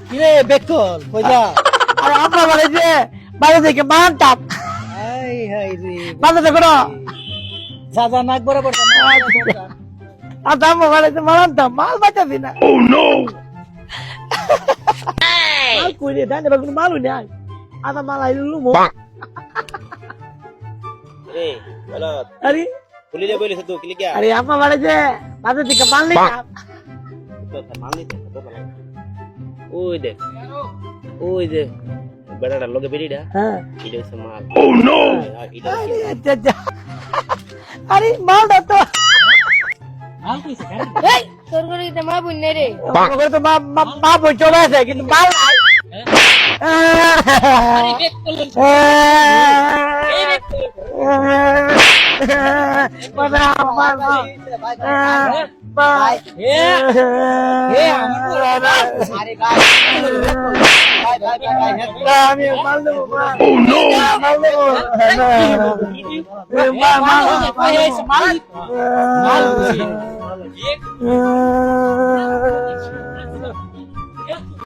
কিরে বেকল কইলা আর আমরা বাড়ি যে বাইরে থেকে মানতাম হাই হাই রে মানতে দেখো না যা যা নাক বরাবর আর দাম বাড়িতে মানতাম মাল বাঁচাবি না মাল কইরে দেন এবার কোনো মালও নেই আদা মাল আইলু মো ए बोलो আরে पुलिस ने बोले तो क्लिक क्या আরে আমরা বাড়ি যে বাইরে থেকে মাল নেই तो मान नहीं थे तो बोला ओए देख बड़ा डाल लोगे बेड़ी डा হ্যাঁ इधर से माल আরে আচ্ছা আরে মাল দাও তো মাল কইছে কেন এই তোর করে এটা মা বুন নাই রে ওকে তো মা বই চলে আসে কিন্তু মাল নাই আরে বেকল ভাই এ এ আরে ভাই আমি মাল দেবো মাল দেবো মাল মাল